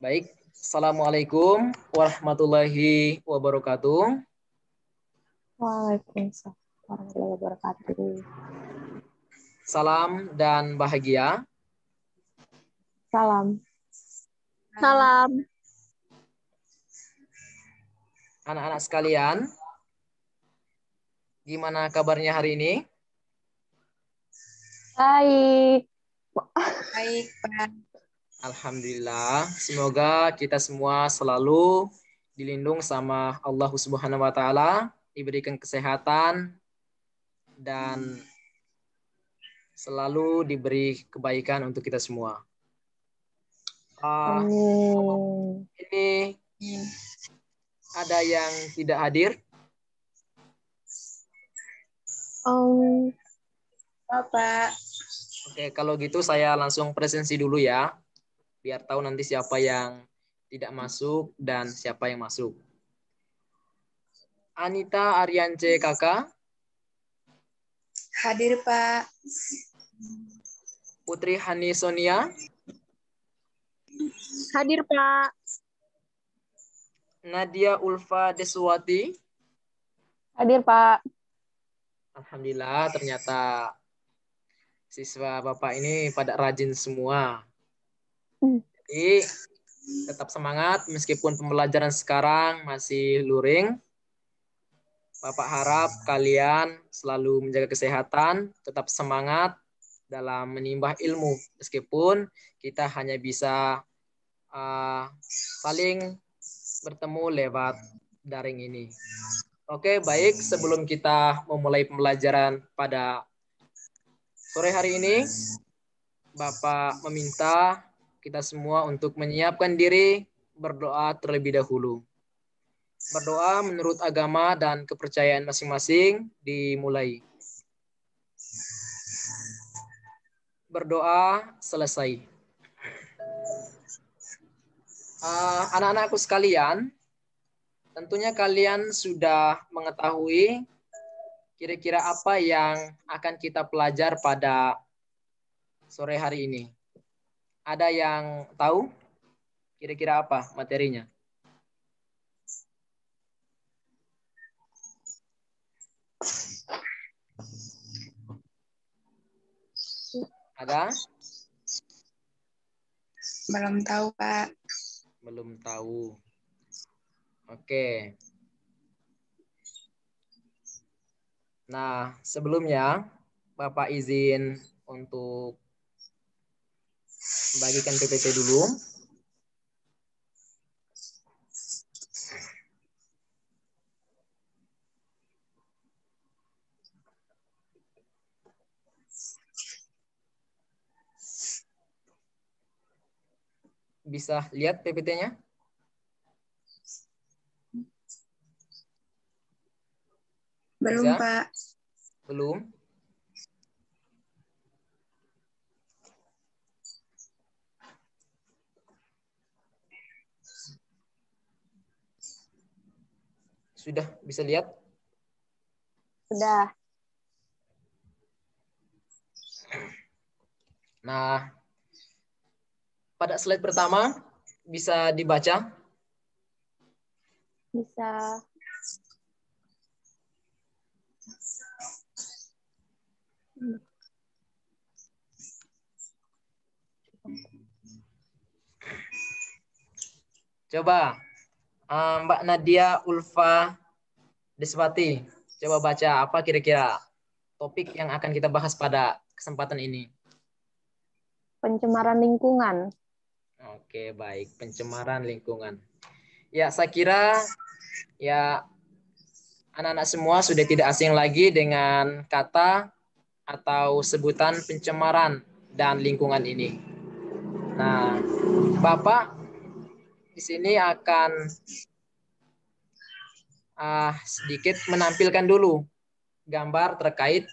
Baik, Assalamualaikum warahmatullahi wabarakatuh. Waalaikumsalam warahmatullahi wabarakatuh. Salam dan bahagia. Salam. Salam. Anak-anak sekalian, gimana kabarnya hari ini? Baik. Baik, Pak. Alhamdulillah, semoga kita semua selalu dilindung sama Allah Subhanahu wa taala, diberikan kesehatan dan selalu diberi kebaikan untuk kita semua. Amin. Ini ada yang tidak hadir? Bapak. Oke, kalau gitu saya langsung presensi dulu ya, biar tahu nanti siapa yang tidak masuk dan siapa yang masuk. Anita Aryance Kakak. Hadir, Pak. Putri Hani Sonia. Hadir, Pak. Nadia Ulfa Deswati. Hadir, Pak. Alhamdulillah, ternyata siswa Bapak ini pada rajin semua. Jadi tetap semangat meskipun pembelajaran sekarang masih luring. Bapak harap kalian selalu menjaga kesehatan, tetap semangat dalam menimba ilmu meskipun kita hanya bisa saling bertemu lewat daring ini. Oke, baik. Sebelum kita memulai pembelajaran pada sore hari ini, Bapak meminta kita semua untuk menyiapkan diri berdoa terlebih dahulu. Berdoa menurut agama dan kepercayaan masing-masing dimulai. Berdoa selesai. Anak-anakku sekalian, tentunya kalian sudah mengetahui kira-kira apa yang akan kita pelajar pada sore hari ini. Ada yang tahu kira-kira apa materinya? Ada? Belum tahu, Pak. Belum tahu. Oke. Nah, sebelumnya Bapak izin untuk bagikan PPT dulu. Bisa lihat PPT-nya? Belum, Bisa? Pak. Belum? Sudah bisa lihat? Sudah. Nah, pada slide pertama bisa dibaca? Bisa. Coba Mbak Nadia Ulfa Deswati, coba baca apa kira-kira topik yang akan kita bahas pada kesempatan ini. Pencemaran lingkungan. Oke, baik. Pencemaran lingkungan. Ya, saya kira ya anak-anak semua sudah tidak asing lagi dengan kata atau sebutan pencemaran dan lingkungan ini. Nah, Bapak di sini akan sedikit menampilkan dulu gambar terkait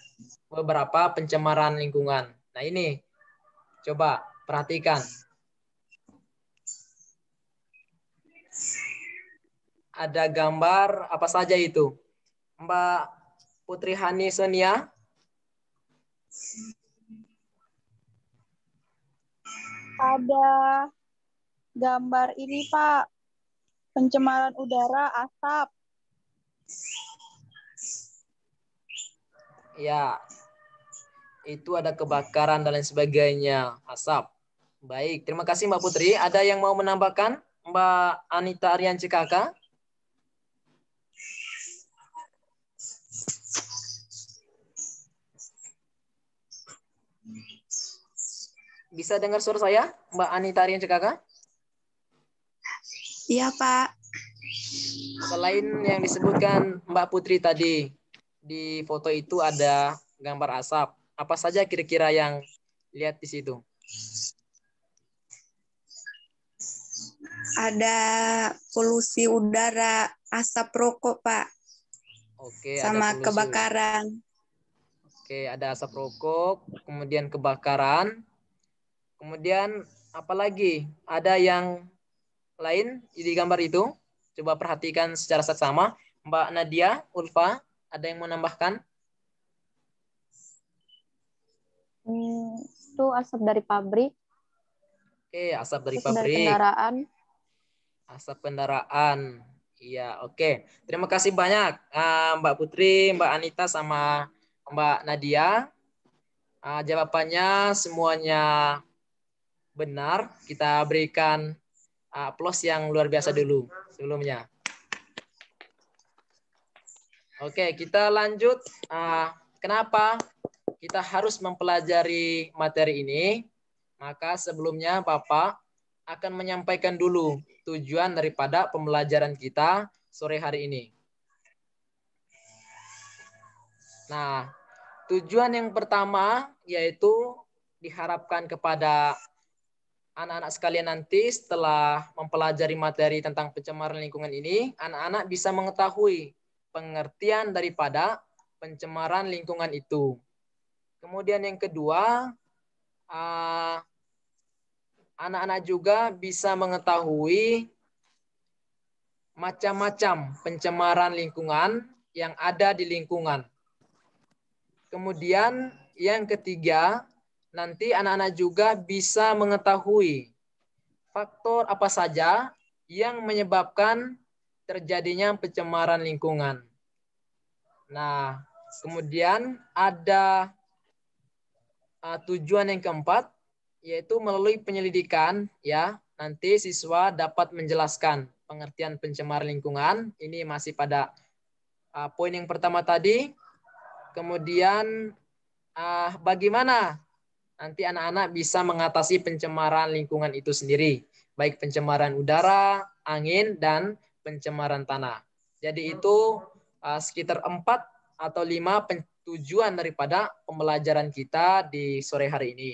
beberapa pencemaran lingkungan. Nah, ini coba perhatikan. Ada gambar apa saja itu? Mbak Putri Hani Sonia. Ada gambar ini, Pak. Pencemaran udara, asap. Ya, itu ada kebakaran dan lain sebagainya, asap. Baik, terima kasih Mbak Putri. Ada yang mau menambahkan? Mbak Anita Aryan CKK? Bisa dengar suara saya, Mbak Anita Aryan CKK? Iya, Pak. Selain yang disebutkan Mbak Putri tadi, di foto itu ada gambar asap. Apa saja kira-kira yang lihat di situ? Ada polusi udara, asap rokok, Pak. Oke, Sama ada polusi. kebakaran. Oke, ada asap rokok, kemudian kebakaran. Kemudian apa lagi? Ada yang lain di gambar itu? Coba perhatikan secara seksama. Mbak Nadia, Ulfa, ada yang mau menambahkan? Itu asap dari pabrik, Oke, asap dari asap dari pabrik. kendaraan. Asap kendaraan. Iya, oke. Terima kasih banyak Mbak Putri, Mbak Anita, sama Mbak Nadia. Jawabannya semuanya benar. Kita berikan plus yang luar biasa dulu sebelumnya. Oke, kita lanjut. Kenapa kita harus mempelajari materi ini? Maka sebelumnya Bapak akan menyampaikan dulu tujuan daripada pembelajaran kita sore hari ini. Nah, tujuan yang pertama yaitu diharapkan kepada anak-anak sekalian nanti setelah mempelajari materi tentang pencemaran lingkungan ini, anak-anak bisa mengetahui pengertian daripada pencemaran lingkungan itu. Kemudian yang kedua, anak-anak juga bisa mengetahui macam-macam pencemaran lingkungan yang ada di lingkungan. Kemudian yang ketiga, nanti anak-anak juga bisa mengetahui faktor apa saja yang menyebabkan terjadinya pencemaran lingkungan. Nah, kemudian ada tujuan yang keempat, yaitu melalui penyelidikan, ya, nanti siswa dapat menjelaskan pengertian pencemaran lingkungan. Ini masih pada poin yang pertama tadi. Kemudian bagaimana nanti anak-anak bisa mengatasi pencemaran lingkungan itu sendiri, baik pencemaran udara, angin, dan pencemaran tanah. Jadi itu sekitar 4 atau 5 tujuan daripada pembelajaran kita di sore hari ini.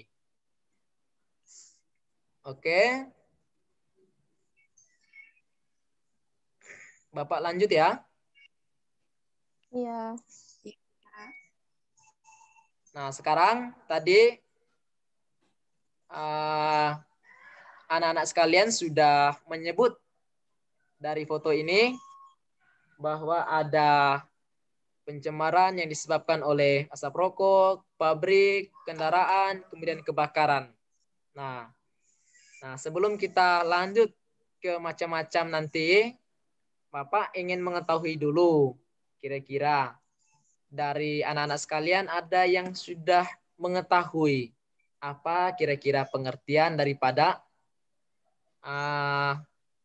Oke. Bapak lanjut ya. Iya. Nah, sekarang tadi anak-anak sekalian sudah menyebut dari foto ini bahwa ada pencemaran yang disebabkan oleh asap rokok, pabrik, kendaraan, kemudian kebakaran. Nah, sebelum kita lanjut ke macam-macam nanti, Bapak ingin mengetahui dulu kira-kira dari anak-anak sekalian ada yang sudah mengetahui apa kira-kira pengertian daripada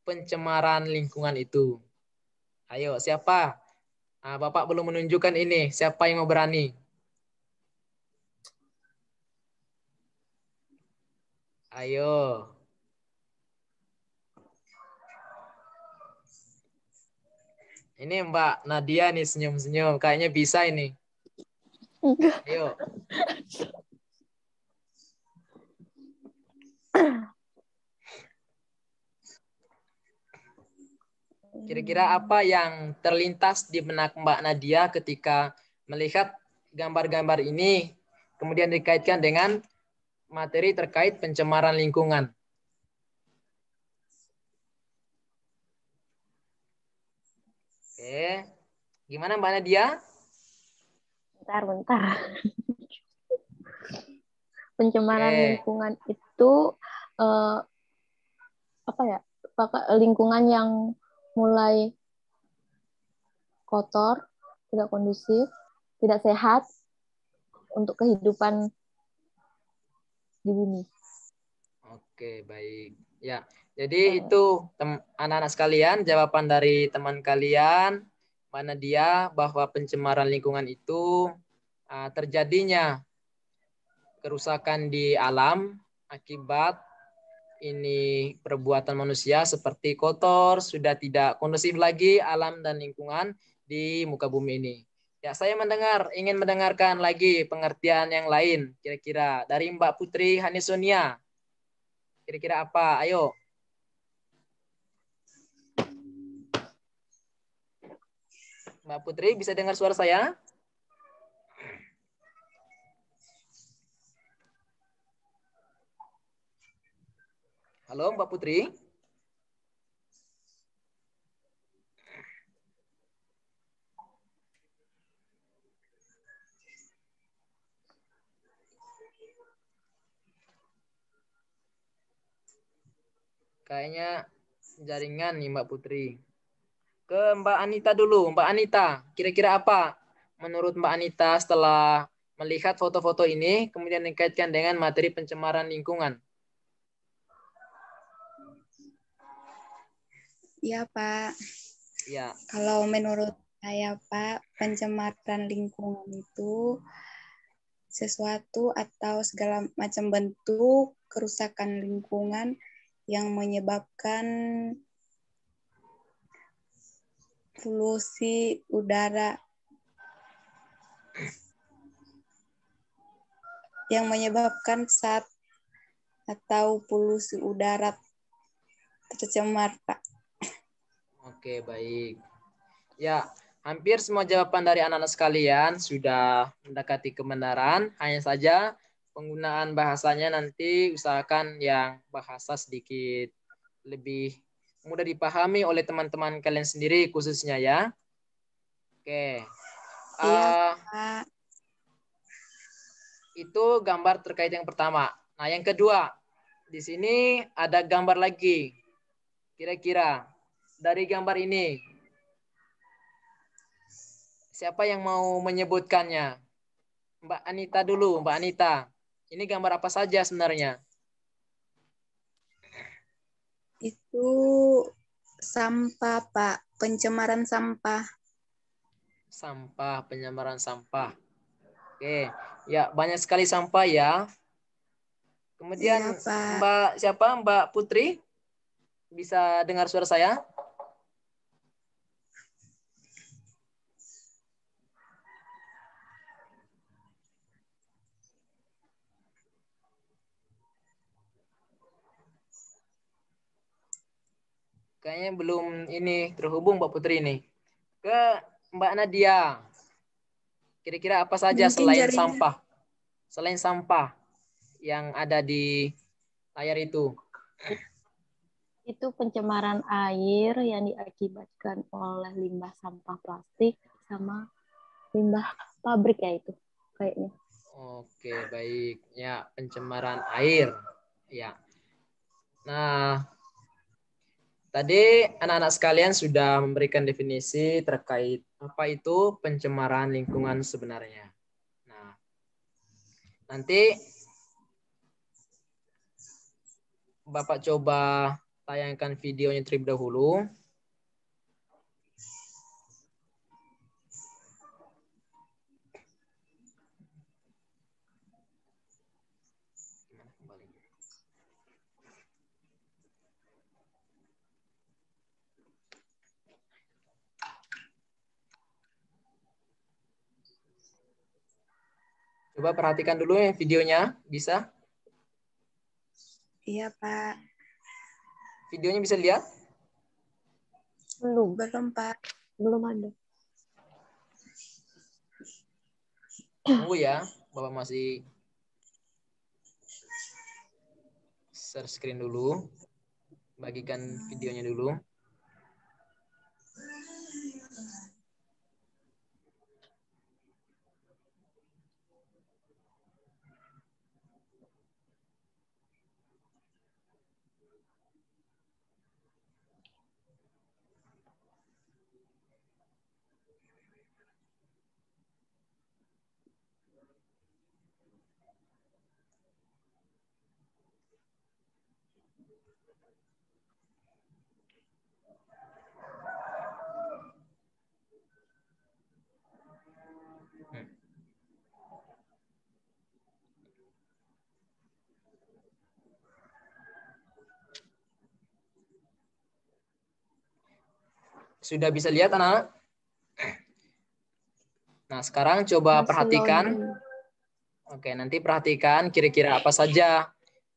pencemaran lingkungan itu. Ayo, siapa? Bapak belum menunjukkan ini. Siapa yang mau berani? Ayo. Ini Mbak Nadia nih senyum-senyum. Kayaknya bisa ini. Ayo. Kira-kira apa yang terlintas di benak Mbak Nadia ketika melihat gambar-gambar ini, kemudian dikaitkan dengan materi terkait pencemaran lingkungan? Oke. Gimana Mbak Nadia? Bentar. Pencemaran lingkungan itu apa ya, lingkungan yang mulai kotor, tidak kondusif, tidak sehat untuk kehidupan di bumi. Oke, baik. Ya, jadi itu anak-anak sekalian, jawaban dari teman kalian, mana dia bahwa pencemaran lingkungan itu terjadinya kerusakan di alam akibat ini perbuatan manusia seperti kotor, sudah tidak kondusif lagi alam dan lingkungan di muka bumi ini. Ya, saya ingin mendengarkan lagi pengertian yang lain, kira-kira dari Mbak Putri Hanisonia. Kira-kira apa? Ayo. Mbak Putri, bisa dengar suara saya? Halo, Mbak Putri. Kayaknya jaringan nih Mbak Putri. Ke Mbak Anita dulu. Mbak Anita, kira-kira apa menurut Mbak Anita setelah melihat foto-foto ini, kemudian dikaitkan dengan materi pencemaran lingkungan? Iya, Pak. Ya. Kalau menurut saya, Pak, pencemaran lingkungan itu sesuatu atau segala macam bentuk kerusakan lingkungan yang menyebabkan polusi udara, yang menyebabkan zat atau polusi udara tercemar, Pak. Oke, baik. Ya, hampir semua jawaban dari anak-anak sekalian sudah mendekati kebenaran. Hanya saja penggunaan bahasanya nanti usahakan yang bahasa sedikit lebih mudah dipahami oleh teman-teman kalian sendiri khususnya ya. Oke. Iya, Pak. Itu gambar terkait yang pertama. Nah, yang kedua, di sini ada gambar lagi. Kira-kira dari gambar ini, siapa yang mau menyebutkannya? Mbak Anita dulu, Mbak Anita. Ini gambar apa saja sebenarnya? Itu sampah, Pak. Pencemaran sampah. Sampah, penyamaran sampah. Oke, ya banyak sekali sampah ya. Kemudian Iya, Pak. Mbak siapa? Mbak Putri? Bisa dengar suara saya? Kayaknya belum ini terhubung Mbak Putri ini. Ke Mbak Nadia. Kira-kira apa saja Mungkin selain jaringan. sampah? Selain sampah yang ada di layar itu. Itu pencemaran air yang diakibatkan oleh limbah sampah plastik sama limbah pabrik ya itu kayaknya. Oke, baik. Ya, pencemaran air. Ya. Nah, tadi anak-anak sekalian sudah memberikan definisi terkait apa itu pencemaran lingkungan sebenarnya. Nah, nanti Bapak coba tayangkan videonya terlebih dahulu. Coba perhatikan dulu ya videonya, bisa? Iya, Pak. Videonya bisa lihat? Belum, Belum, Pak. belum ada. Tunggu ya, Bapak masih share screen dulu. Bagikan videonya dulu. Sudah bisa lihat anak-anak? Nah, sekarang coba Masih perhatikan. loading. Oke, nanti perhatikan kira-kira apa saja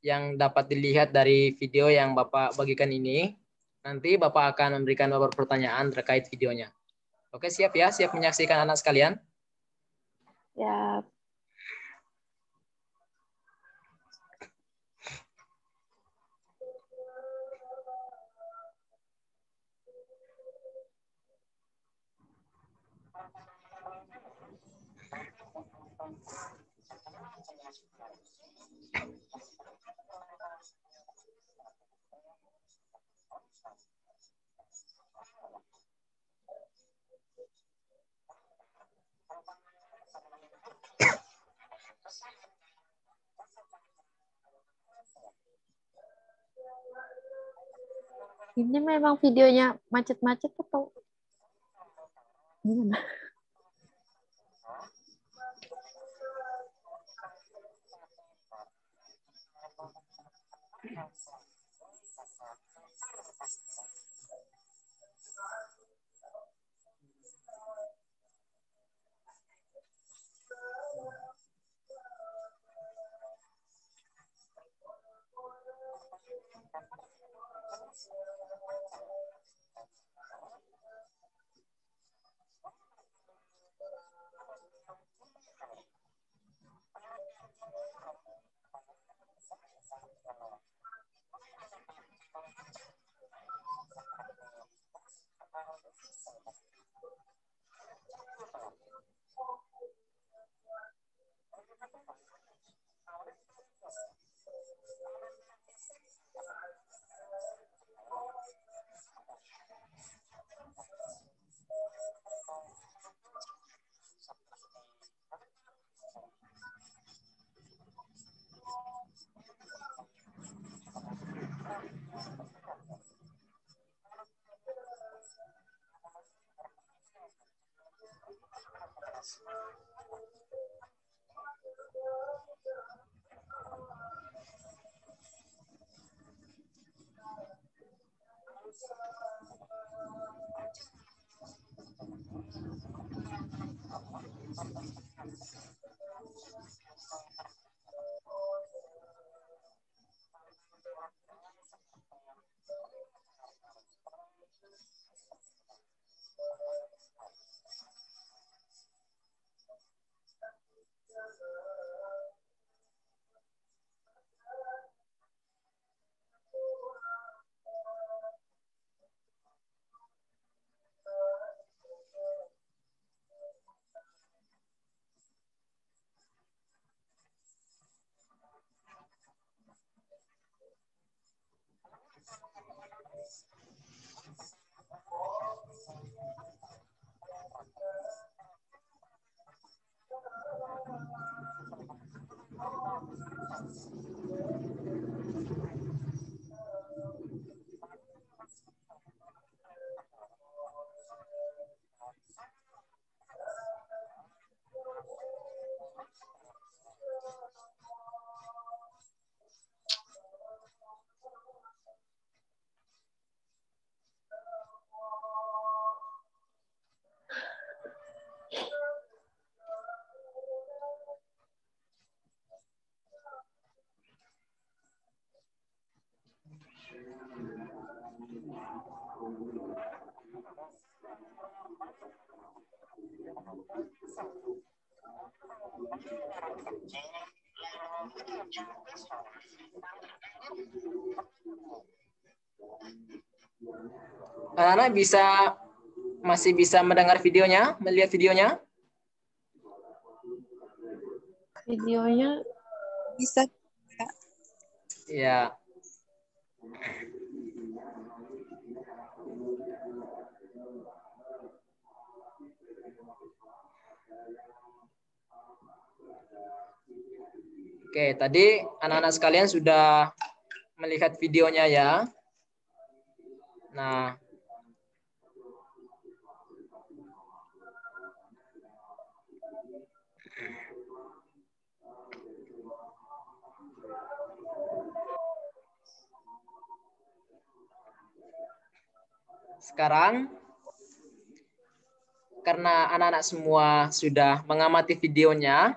yang dapat dilihat dari video yang Bapak bagikan ini. Nanti Bapak akan memberikan beberapa pertanyaan terkait videonya. Oke, siap ya? Siap menyaksikan anak sekalian? Ya, ini memang videonya macet-macet atau gimana? Anak-anak masih bisa mendengar videonya, melihat videonya? Videonya Bisa. Ya. Oke, tadi anak-anak sekalian sudah melihat videonya ya. Nah, sekarang karena anak-anak semua sudah mengamati videonya,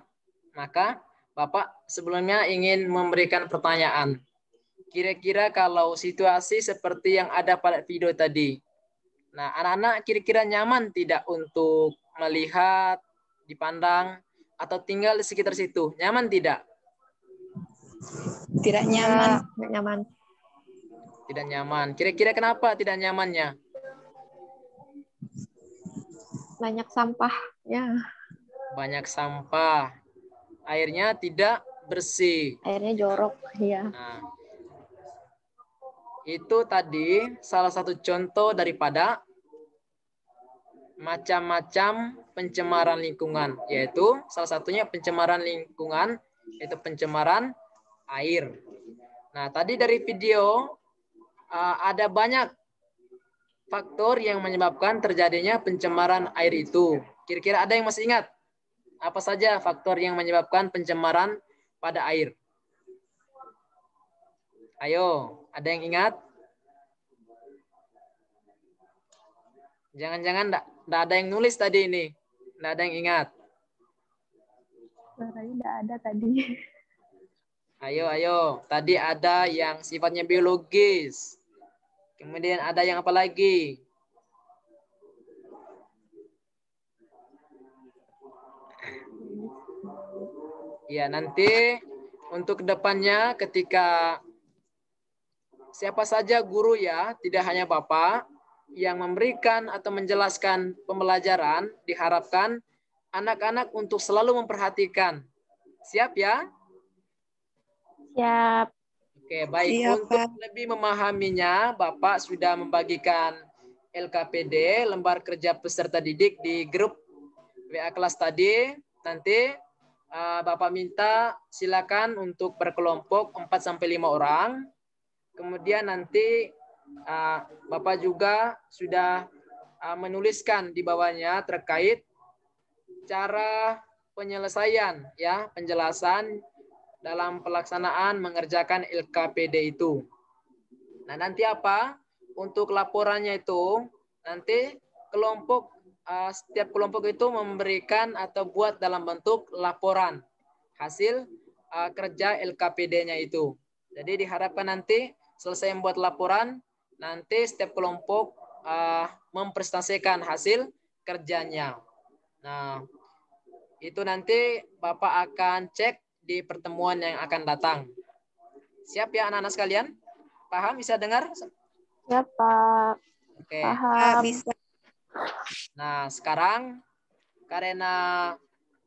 maka Bapak sebelumnya ingin memberikan pertanyaan. Kira-kira kalau situasi seperti yang ada pada video tadi, nah anak-anak kira-kira nyaman tidak untuk melihat, dipandang, atau tinggal di sekitar situ? Nyaman tidak? Tidak nyaman. Nggak nyaman. Tidak nyaman. Kira-kira kenapa tidak nyamannya? Banyak sampah. Ya. Banyak sampah. Airnya tidak bersih. Airnya jorok. Iya. Nah, itu tadi salah satu contoh daripada macam-macam pencemaran lingkungan, yaitu salah satunya pencemaran lingkungan, yaitu pencemaran air. Nah, tadi dari video ada banyak faktor yang menyebabkan terjadinya pencemaran air itu. Kira-kira ada yang masih ingat? Apa saja faktor yang menyebabkan pencemaran pada air? Ayo, ada yang ingat? Jangan-jangan enggak ada yang nulis tadi ini. Enggak ada yang ingat. Suaranya nggak ada tadi. Ayo. Tadi ada yang sifatnya biologis. Kemudian ada yang apa lagi? Ya, nanti untuk kedepannya ketika siapa saja guru ya, tidak hanya Bapak, yang memberikan atau menjelaskan pembelajaran, diharapkan anak-anak untuk selalu memperhatikan. Siap ya? Siap. Oke, baik. Siap, Untuk Pak. lebih memahaminya, Bapak sudah membagikan LKPD, lembar kerja peserta didik, di grup WA kelas tadi. Nanti Bapak minta silakan untuk berkelompok 4-5 orang. Kemudian nanti Bapak juga sudah menuliskan di bawahnya terkait cara penyelesaian, ya, penjelasan dalam pelaksanaan mengerjakan LKPD itu. Nah, nanti apa? Untuk laporannya itu, nanti setiap kelompok itu memberikan atau buat dalam bentuk laporan hasil kerja LKPD-nya itu. Jadi diharapkan nanti selesai membuat laporan, nanti setiap kelompok mempresentasikan hasil kerjanya. Nah, itu nanti Bapak akan cek di pertemuan yang akan datang. Siap ya anak-anak sekalian? Paham? Bisa dengar? Siap, Pak. Oke. Paham. Bisa. Nah, sekarang karena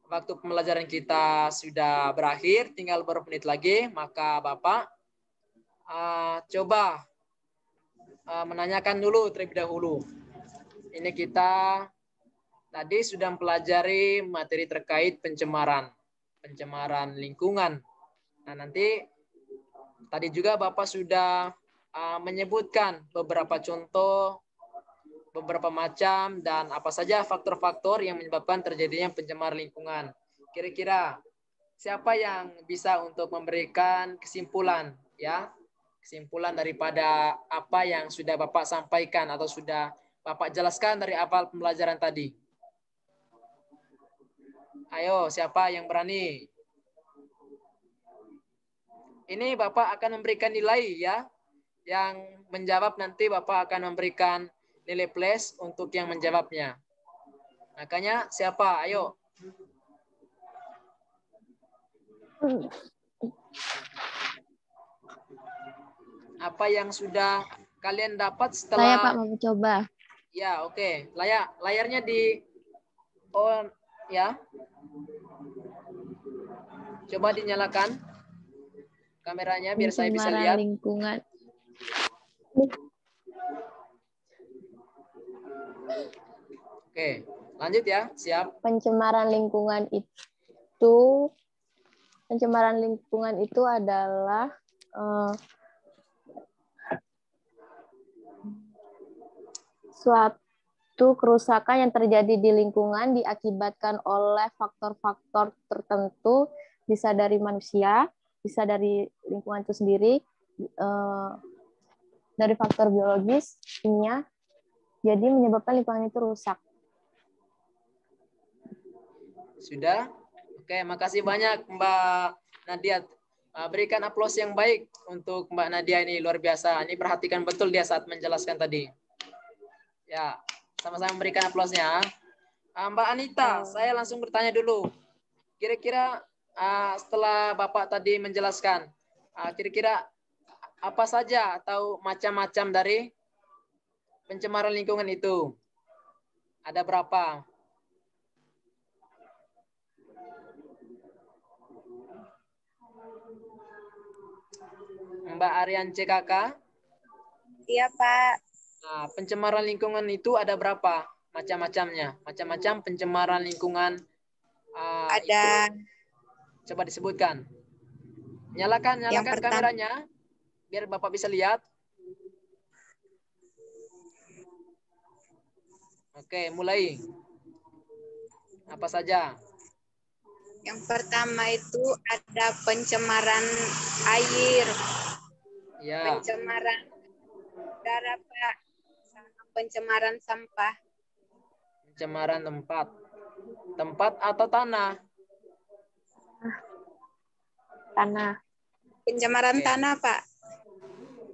waktu pembelajaran kita sudah berakhir, tinggal beberapa menit lagi, maka Bapak coba menanyakan dulu terlebih dahulu. Ini kita tadi sudah mempelajari materi terkait pencemaran lingkungan. Nah, nanti tadi juga Bapak sudah menyebutkan beberapa contoh, beberapa macam, dan apa saja faktor-faktor yang menyebabkan terjadinya pencemaran lingkungan. Kira-kira siapa yang bisa untuk memberikan kesimpulan, ya? Kesimpulan daripada apa yang sudah Bapak sampaikan atau sudah Bapak jelaskan dari awal pembelajaran tadi. Ayo, siapa yang berani? Ini Bapak akan memberikan nilai ya. Yang menjawab nanti Bapak akan memberikan nilai plus untuk yang menjawabnya. Makanya siapa? Ayo. Apa yang sudah kalian dapat setelah... Saya, Pak, mau coba. Ya, oke. Layarnya di on ya. Coba dinyalakan kameranya biar saya bisa lihat. Lingkungan. Oke, lanjut ya. Siap. Pencemaran lingkungan itu adalah suatu kerusakan yang terjadi di lingkungan diakibatkan oleh faktor-faktor tertentu, bisa dari manusia, bisa dari lingkungan itu sendiri, dari faktor biologis, kimia, jadi menyebabkan lingkungan itu rusak. Sudah? Oke, makasih banyak Mbak Nadia. Berikan aplaus yang baik untuk Mbak Nadia ini, luar biasa. Ini perhatikan betul dia saat menjelaskan tadi. Ya, sama-sama berikan aplausnya. Mbak Anita, saya langsung bertanya dulu. Kira-kira setelah Bapak tadi menjelaskan, kira-kira apa saja atau macam-macam dari pencemaran lingkungan itu? Ada berapa? Mbak Aryan CKK? Iya, Pak. Nah, pencemaran lingkungan itu ada berapa macam-macamnya? Macam-macam pencemaran lingkungan Ada itu coba disebutkan. Nyalakan kameranya biar Bapak bisa lihat. Oke, mulai. Apa saja? yang pertama itu ada pencemaran air, Ya, pencemaran udara, Pak, sama pencemaran sampah. pencemaran tempat. Tempat atau tanah? Tanah. Pencemaran Oke. tanah, Pak.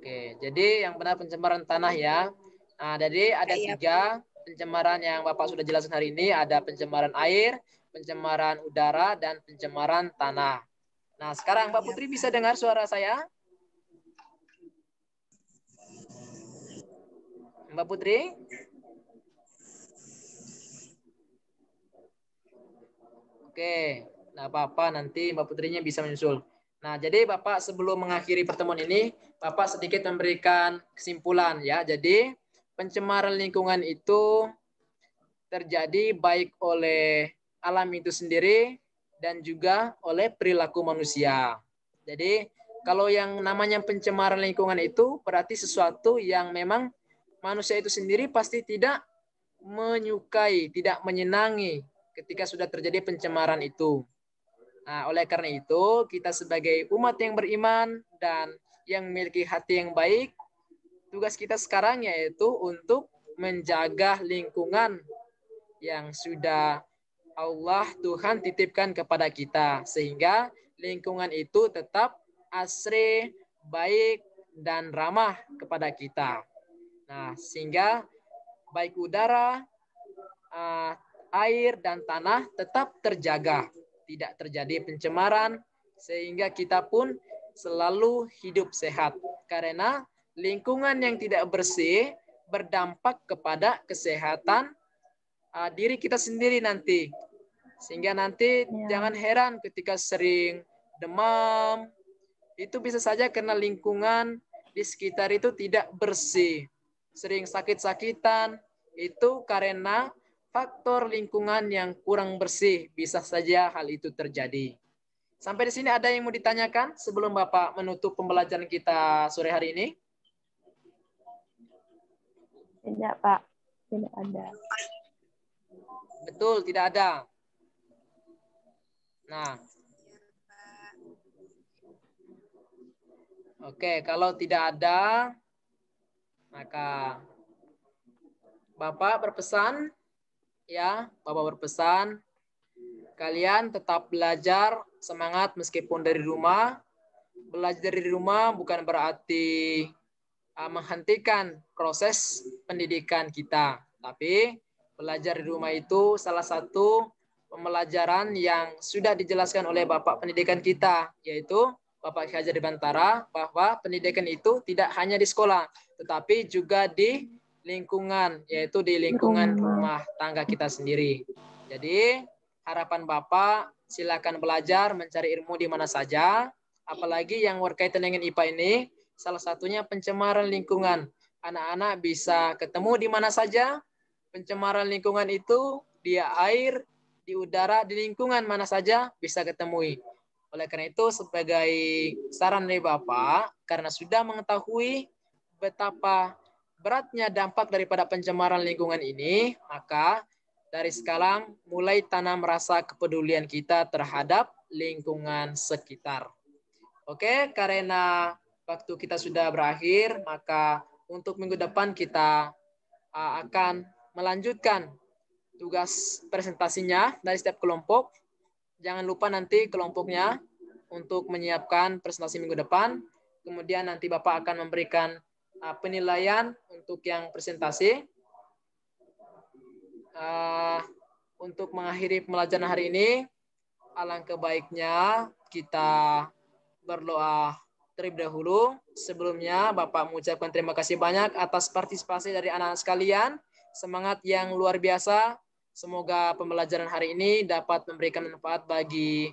Oke, jadi yang benar pencemaran tanah ya. Nah, jadi ada Iya. 3 pencemaran yang Bapak sudah jelaskan hari ini. Ada pencemaran air, pencemaran udara, dan pencemaran tanah. Nah, sekarang Mbak Putri bisa dengar suara saya? Mbak Putri? Oke, nah apa-apa nanti Mbak Putrinya bisa menyusul. Nah, jadi Bapak sebelum mengakhiri pertemuan ini, Bapak sedikit memberikan kesimpulan ya. Jadi, pencemaran lingkungan itu terjadi baik oleh alam itu sendiri dan juga oleh perilaku manusia. Jadi, kalau yang namanya pencemaran lingkungan itu berarti sesuatu yang memang manusia itu sendiri pasti tidak menyukai, tidak menyenangi ketika sudah terjadi pencemaran itu. Nah, oleh karena itu, kita sebagai umat yang beriman dan yang memiliki hati yang baik, tugas kita sekarang yaitu untuk menjaga lingkungan yang sudah Allah Tuhan titipkan kepada kita. Sehingga lingkungan itu tetap asri, baik, dan ramah kepada kita. Nah, sehingga baik udara, air, dan tanah tetap terjaga. Tidak terjadi pencemaran, sehingga kita pun selalu hidup sehat. Karena lingkungan yang tidak bersih berdampak kepada kesehatan diri kita sendiri nanti. Sehingga nanti jangan heran ketika sering demam, itu bisa saja karena lingkungan di sekitar itu tidak bersih. Sering sakit-sakitan, itu karena faktor lingkungan yang kurang bersih. Bisa saja hal itu terjadi. Sampai di sini ada yang mau ditanyakan sebelum Bapak menutup pembelajaran kita sore hari ini? Tidak, Pak. Tidak ada. Betul, tidak ada. Nah, oke, kalau tidak ada, maka Bapak berpesan, ya, Bapak berpesan, kalian tetap belajar, semangat meskipun dari rumah. Belajar dari rumah bukan berarti menghentikan proses pendidikan kita, tapi belajar di rumah itu salah satu pembelajaran yang sudah dijelaskan oleh Bapak pendidikan kita, yaitu Bapak Ki Hajar Dewantara, bahwa pendidikan itu tidak hanya di sekolah, tetapi juga di lingkungan, yaitu di lingkungan rumah tangga kita sendiri. Jadi, harapan Bapak, silakan belajar, mencari ilmu di mana saja, apalagi yang berkaitan dengan IPA ini, salah satunya pencemaran lingkungan. Anak-anak bisa ketemu di mana saja, pencemaran lingkungan itu, di air, di udara, di lingkungan mana saja bisa ketemui. Oleh karena itu, sebagai saran dari Bapak, karena sudah mengetahui betapa beratnya dampak daripada pencemaran lingkungan ini, maka dari sekarang mulai tanam rasa kepedulian kita terhadap lingkungan sekitar. Oke, karena waktu kita sudah berakhir, maka untuk minggu depan kita akan melanjutkan tugas presentasinya dari setiap kelompok. Jangan lupa nanti kelompoknya untuk menyiapkan presentasi minggu depan. Kemudian nanti Bapak akan memberikan penilaian untuk yang presentasi. Untuk mengakhiri pembelajaran hari ini, alangkah baiknya kita berdoa terlebih dahulu. Sebelumnya Bapak mengucapkan terima kasih banyak atas partisipasi dari anak-anak sekalian. Semangat yang luar biasa. Semoga pembelajaran hari ini dapat memberikan manfaat bagi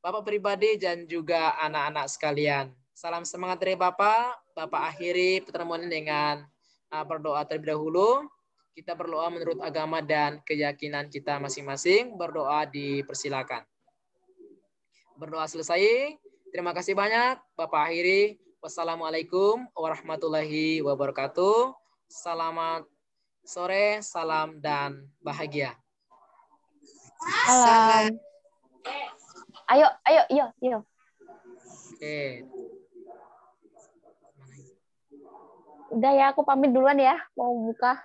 Bapak pribadi dan juga anak-anak sekalian. Salam semangat dari Bapak. Bapak akhiri pertemuan ini dengan berdoa terlebih dahulu. Kita berdoa menurut agama dan keyakinan kita masing-masing. Berdoa dipersilakan. Berdoa selesai. Terima kasih banyak. Bapak akhiri. Wassalamualaikum warahmatullahi wabarakatuh. Selamat sore, salam dan bahagia. Salam. Ayo, yuk. Oke. Udah ya, aku pamit duluan ya, mau buka.